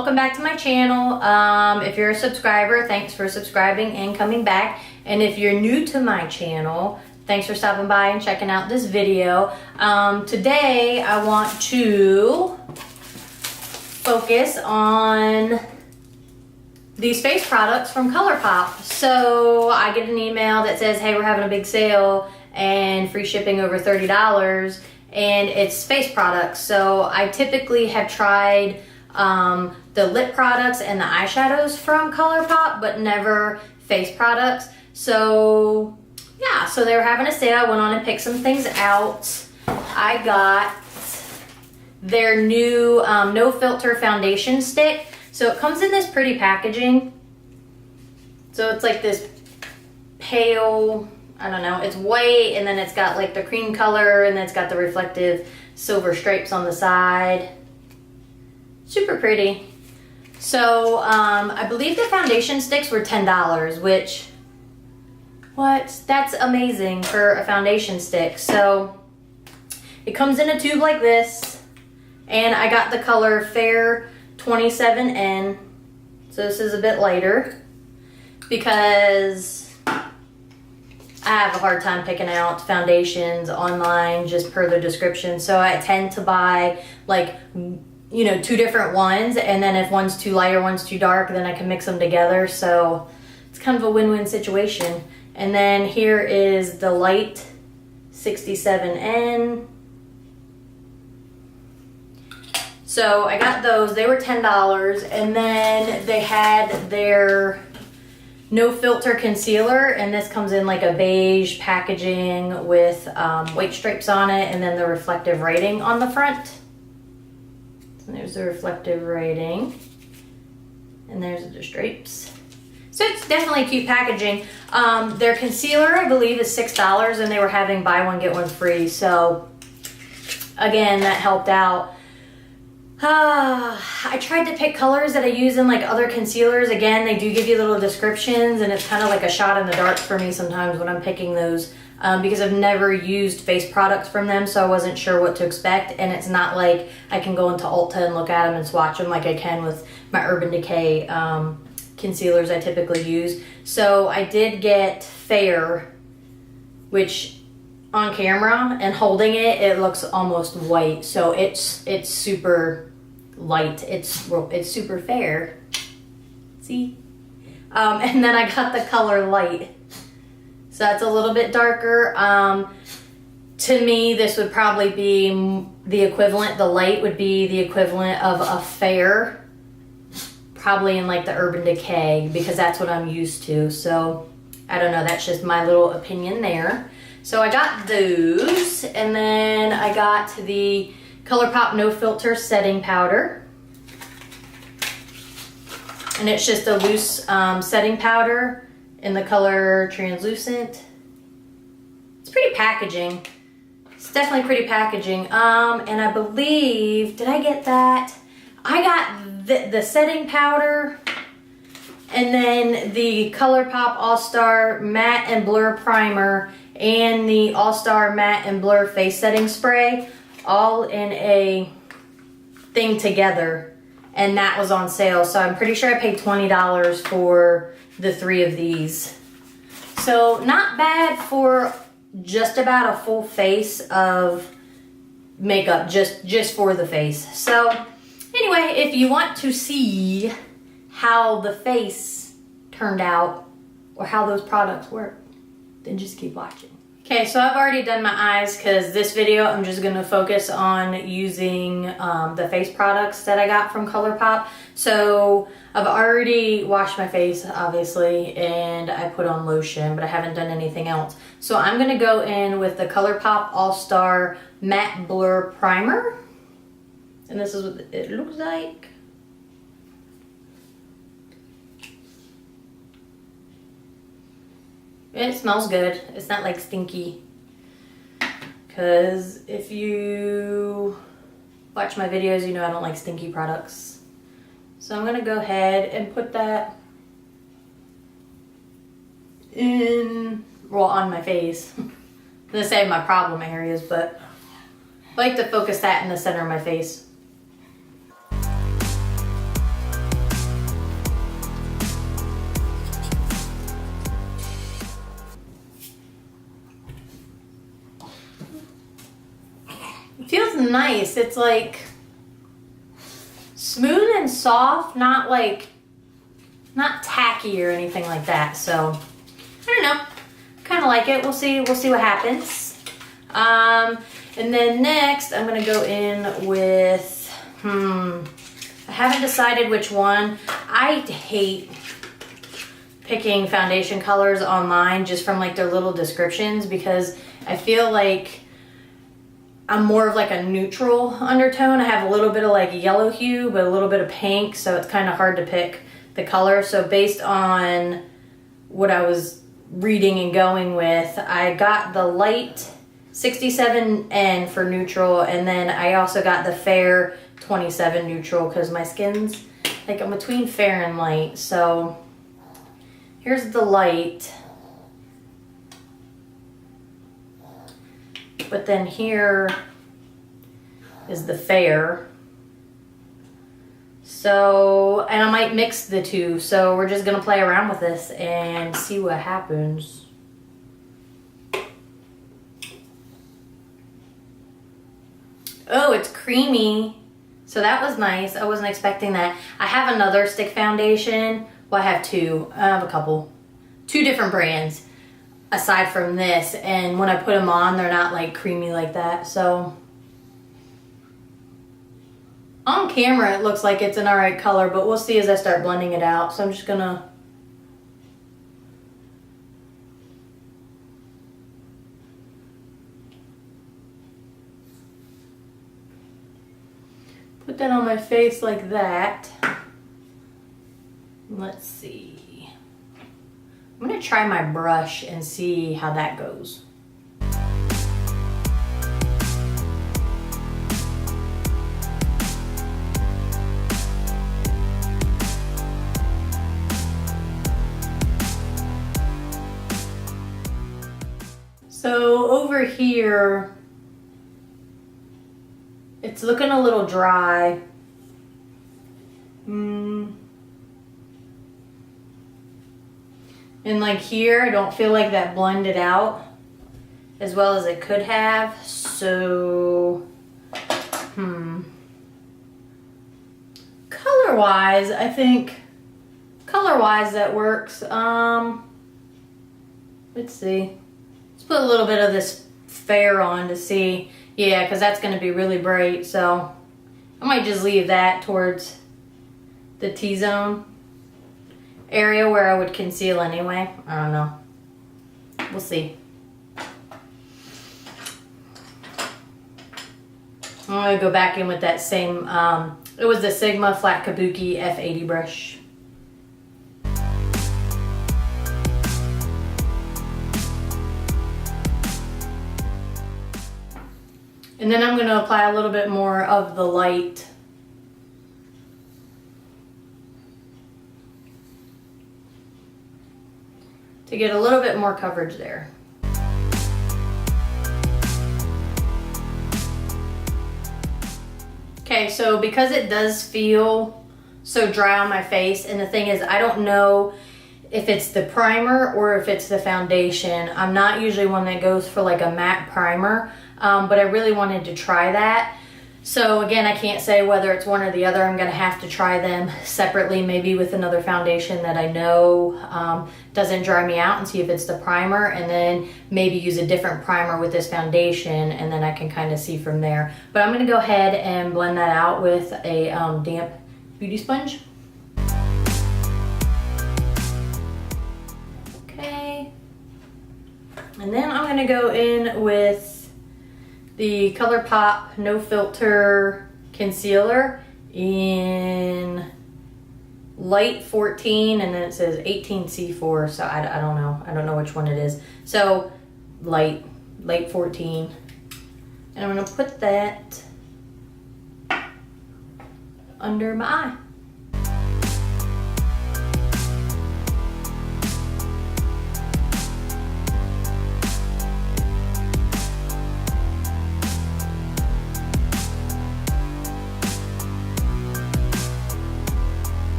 welcome back to my channel. If you're a subscriber, thanks for subscribing and coming back. And if you're new to my channel, thanks for stopping by and checking out this video. Today I want to focus on these face products from Colourpop. So I get an email that says, hey, we're having a big sale and free shipping over $30, and it's face products. So I typically have tried the lip products and the eyeshadows from Colourpop, but never face products. So yeah, so they were having a sale. I went on and picked some things out. I got their new no filter foundation stick. So it comes in this pretty packaging. So it's like this pale, I don't know, it's white, and then it's got like the cream color, and then it's got the reflective silver stripes on the side. Super pretty. So I believe the foundation sticks were $10, which, what? That's amazing for a foundation stick. So it comes in a tube like this, and I got the color Fair 27N. So this is a bit lighter because I have a hard time picking out foundations online just per the description. So I tend to buy like, you know, two different ones, and then if one's too light or one's too dark, then I can mix them together. So it's kind of a win-win situation. And then here is the light 67N. So I got those, they were $10, and then they had their no filter concealer, and this comes in like a beige packaging with white stripes on it, and then the reflective writing on the front. And there's the reflective writing, and there's the stripes. So it's definitely cute packaging. Their concealer, I believe, is $6, and they were having buy one get one free. So again, that helped out. I tried to pick colors that I use in like other concealers. Again, they do give you little descriptions, and it's kind of like a shot in the dark for me sometimes when I'm picking those because I've never used face products from them, so I wasn't sure what to expect. And it's not like I can go into Ulta and look at them and swatch them like I can with my Urban Decay concealers I typically use. So I did get Fair, which on camera and holding it, it looks almost white. So it's super light. It's super fair. See? And then I got the color Light. So that's a little bit darker. To me, this would probably be the equivalent. The Light would be the equivalent of a Fair, probably in like the Urban Decay, because that's what I'm used to. So I don't know, that's just my little opinion there. So I got those, and then I got the Colourpop No Filter Setting Powder. And it's just a loose setting powder in the color Translucent. It's pretty packaging. It's definitely pretty packaging. And I believe, did I get that? I got the setting powder, and then the Colourpop All-Star Matte and Blur Primer, and the All-Star Matte and Blur Face Setting Spray, all in a thing together, and that was on sale. So I'm pretty sure I paid $20 for the 3 of these. So not bad for just about a full face of makeup, just for the face. So anyway, if you want to see how the face turned out or how those products work, then just keep watching. Okay, so I've already done my eyes because this video I'm just going to focus on using the face products that I got from Colourpop. So I've already washed my face, obviously, and I put on lotion, but I haven't done anything else. So I'm going to go in with the Colourpop All-Star Matte Blur Primer. And this is what it looks like. It smells good. It's not like stinky. Because if you watch my videos, you know I don't like stinky products. So I'm going to go ahead and put that in, well, on my face. I'm going to say my problem areas, but I like to focus that in the center of my face. It feels nice. It's like smooth and soft, not tacky or anything like that. So I don't know, kind of like it. We'll see what happens. And then next I'm gonna go in with I haven't decided which one. I hate picking foundation colors online just from like their little descriptions, because I feel like I'm more of like a neutral undertone. I have a little bit of like yellow hue, but a little bit of pink, so it's kind of hard to pick the color. So based on what I was reading and going with, I got the light 67N for neutral, and then I also got the fair 27 neutral because my skin's like I'm between fair and light. So here's the light, but then here is the fair. So, and I might mix the two, so we're just gonna play around with this and see what happens. Oh, it's creamy. So that was nice. I wasn't expecting that. I have another stick foundation. Well, I have two. I have a couple. Two different brands aside from this. And when I put them on, they're not like creamy like that. So on camera, it looks like it's an alright color, but we'll see as I start blending it out. So I'm just gonna put that on my face like that. Let's see. I'm gonna try my brush and see how that goes. So over here, it's looking a little dry. And like here, I don't feel like that blended out as well as it could have. So, color-wise, I think color-wise that works. Let's see. Let's put a little bit of this fair on to see. Yeah, because that's going to be really bright, so I might just leave that towards the T-zone area where I would conceal anyway. I don't know. We'll see. I'm going to go back in with that same, it was the Sigma Flat Kabuki F80 brush. And then I'm going to apply a little bit more of the light. To get a little bit more coverage there. Okay, so because it does feel so dry on my face, and the thing is, I don't know if it's the primer or if it's the foundation. I'm not usually one that goes for like a matte primer. But I really wanted to try that. So again, I can't say whether it's one or the other. I'm gonna have to try them separately, maybe with another foundation that I know doesn't dry me out, and see if it's the primer, and then maybe use a different primer with this foundation, and then I can kind of see from there. But I'm gonna go ahead and blend that out with a damp beauty sponge. Okay. And then I'm gonna go in with the Colourpop No Filter Concealer in light 14, and then it says 18C4, so I don't know. I don't know which one it is. So light 14. And I'm gonna put that under my eye.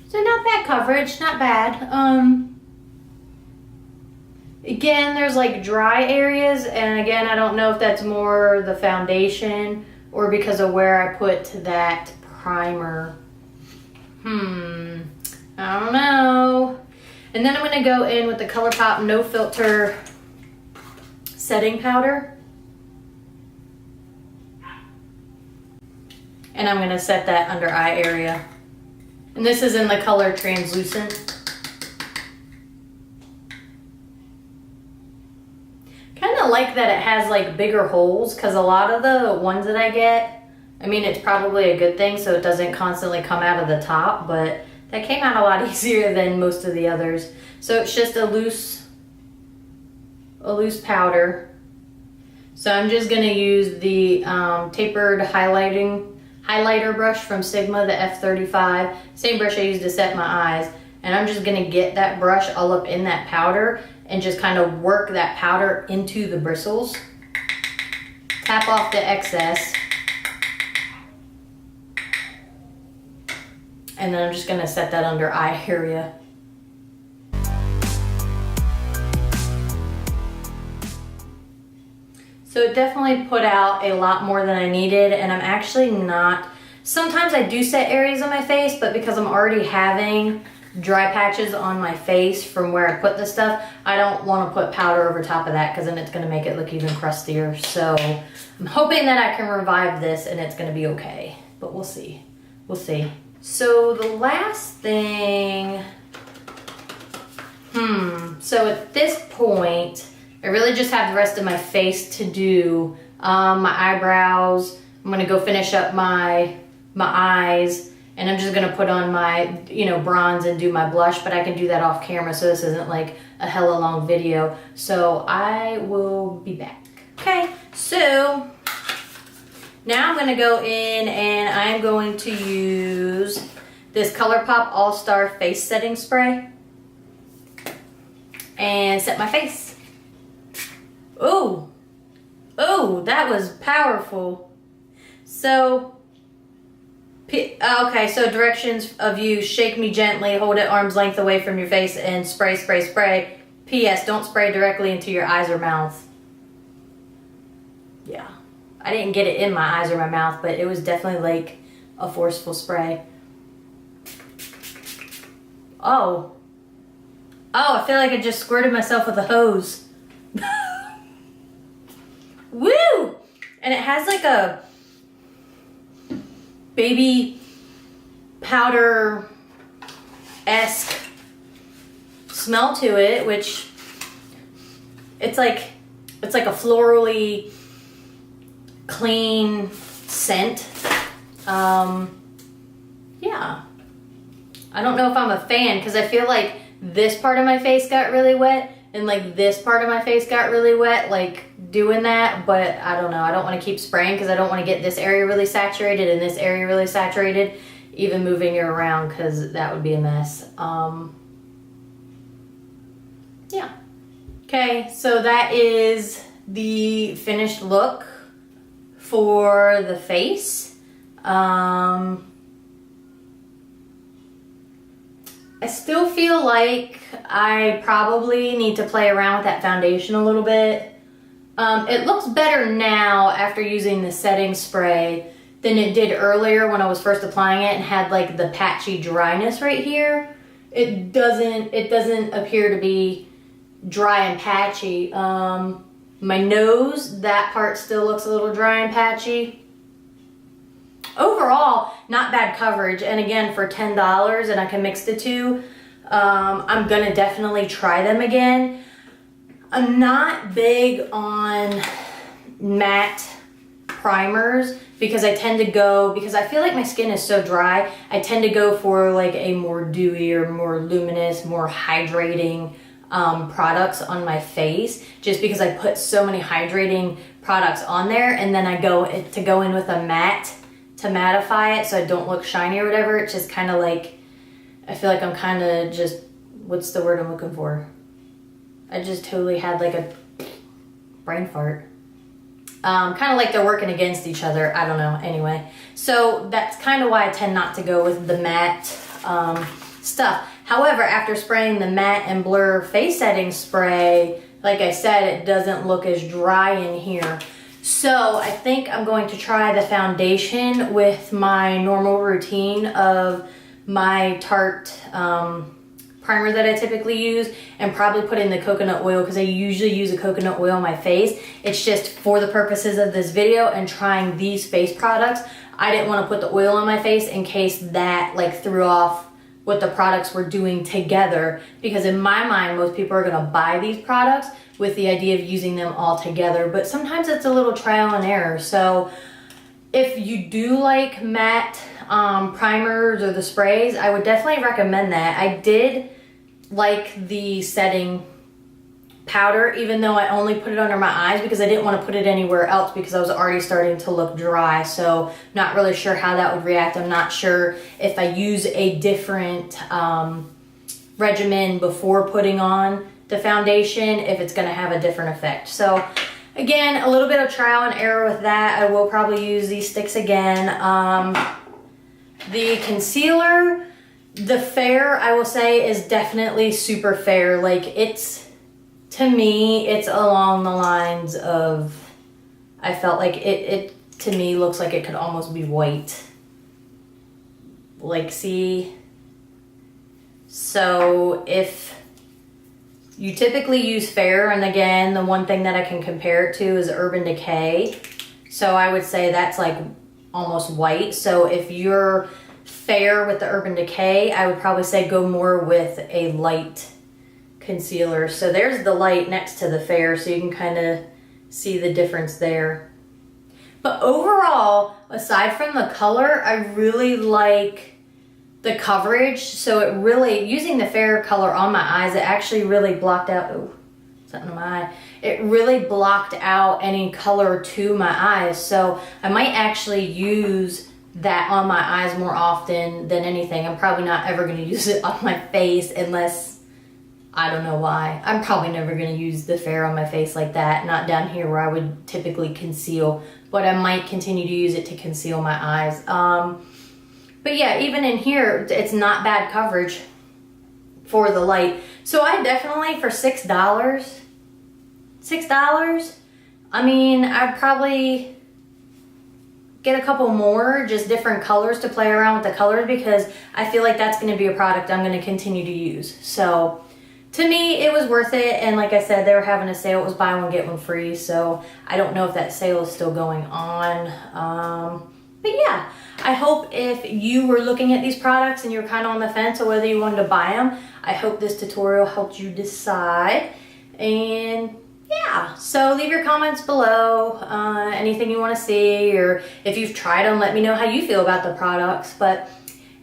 So not bad coverage, not bad. Again, there's like dry areas, and again, I don't know if that's more the foundation or because of where I put that primer. I don't know. And then I'm gonna go in with the Colourpop No Filter setting powder. And I'm gonna set that under eye area. And this is in the color Translucent. Kind of like that it has like bigger holes, because a lot of the ones that I get, I mean, it's probably a good thing so it doesn't constantly come out of the top, but that came out a lot easier than most of the others. So it's just a loose powder. So I'm just gonna use the tapered highlighter brush from Sigma, the F35, same brush I used to set my eyes. And I'm just gonna get that brush all up in that powder and just kind of work that powder into the bristles. Tap off the excess. And then I'm just gonna set that under eye area. So it definitely put out a lot more than I needed, and I'm actually not, sometimes I do set areas on my face, but because I'm already having dry patches on my face from where I put the stuff, I don't want to put powder over top of that because then it's going to make it look even crustier. So I'm hoping that I can revive this and it's going to be okay, but we'll see. We'll see. So the last thing, so at this point, I really just have the rest of my face to do. My eyebrows, I'm going to go finish up my eyes. And I'm just gonna put on my, bronze and do my blush, but I can do that off camera, so this isn't like a hella long video. So I will be back. Okay, so now I'm gonna go in and I'm going to use this Colourpop All-Star Face Setting Spray and set my face. Ooh, that was powerful. So, okay, so directions of use: shake me gently, hold it arm's length away from your face, and spray, spray, spray. P.S. Don't spray directly into your eyes or mouth. Yeah, I didn't get it in my eyes or my mouth, but it was definitely like a forceful spray. Oh, I feel like I just squirted myself with a hose. Woo! And it has like a baby powder-esque smell to it, which it's like a florally clean scent. Yeah, I don't know if I'm a fan because I feel like this part of my face got really wet and like this part of my face got really wet, like doing that, but I don't know. I don't want to keep spraying because I don't want to get this area really saturated and this area really saturated, even moving it around, because that would be a mess. Yeah. Okay, so that is the finished look for the face. I still feel like I probably need to play around with that foundation a little bit. It looks better now after using the setting spray than it did earlier when I was first applying it and had like the patchy dryness right here. It doesn't appear to be dry and patchy. My nose, that part still looks a little dry and patchy. Overall, not bad coverage, and again, for $10 and I can mix the two, I'm gonna definitely try them again. I'm not big on matte primers because I tend to go, because I feel like my skin is so dry, I tend to go for like a more dewy or more luminous, more hydrating products on my face, just because I put so many hydrating products on there, and then I go in with a matte to mattify it so I don't look shiny or whatever. It's just kind of like, I feel like I'm kind of just, what's the word I'm looking for? I just totally had like a brain fart. Kind of like they're working against each other. I don't know. Anyway, so that's kind of why I tend not to go with the matte stuff. However, after spraying the matte and blur face setting spray, like I said, it doesn't look as dry in here. So I think I'm going to try the foundation with my normal routine of my Tarte primer that I typically use, and probably put in the coconut oil, because I usually use a coconut oil on my face. It's just for the purposes of this video and trying these face products. I didn't want to put the oil on my face in case that like threw off what the products were doing together, because in my mind most people are going to buy these products with the idea of using them all together, but sometimes it's a little trial and error. So if you do like matte primers or the sprays, I would definitely recommend that. I did like the setting powder, even though I only put it under my eyes because I didn't want to put it anywhere else because I was already starting to look dry. So not really sure how that would react. I'm not sure if I use a different regimen before putting on the foundation, if it's going to have a different effect. So again, a little bit of trial and error with that. I will probably use these sticks again. The concealer, the fair, I will say, is definitely super fair. Like, it's, to me, it's along the lines of, I felt like it to me looks like it could almost be white. Like, see? So if you typically use fair, and again, the one thing that I can compare it to is Urban Decay. So I would say that's like almost white. So if you're fair with the Urban Decay, I would probably say go more with a light concealer. So there's the light next to the fair, so you can kind of see the difference there. But overall, aside from the color, I really like the coverage. So it really, using the fair color on my eyes, it actually really blocked out, oh, something in my eye. It really blocked out any color to my eyes. So I might actually use that on my eyes more often than anything. I'm probably not ever going to use it on my face unless, I don't know why. I'm probably never going to use the fair on my face like that. Not down here where I would typically conceal, but I might continue to use it to conceal my eyes. But yeah, even in here, it's not bad coverage for the light. So I definitely, for $6, I mean, I'd probably get a couple more, just different colors to play around with the colors, because I feel like that's going to be a product I'm going to continue to use. So to me, it was worth it. And like I said, they were having a sale. It was buy one, get one free. So I don't know if that sale is still going on. But yeah, I hope if you were looking at these products and you're kind of on the fence or whether you wanted to buy them, I hope this tutorial helped you decide. And yeah, so leave your comments below, anything you want to see, or if you've tried them, let me know how you feel about the products. But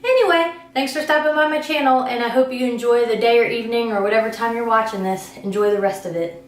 anyway, thanks for stopping by my channel, and I hope you enjoy the day or evening or whatever time you're watching this. Enjoy the rest of it.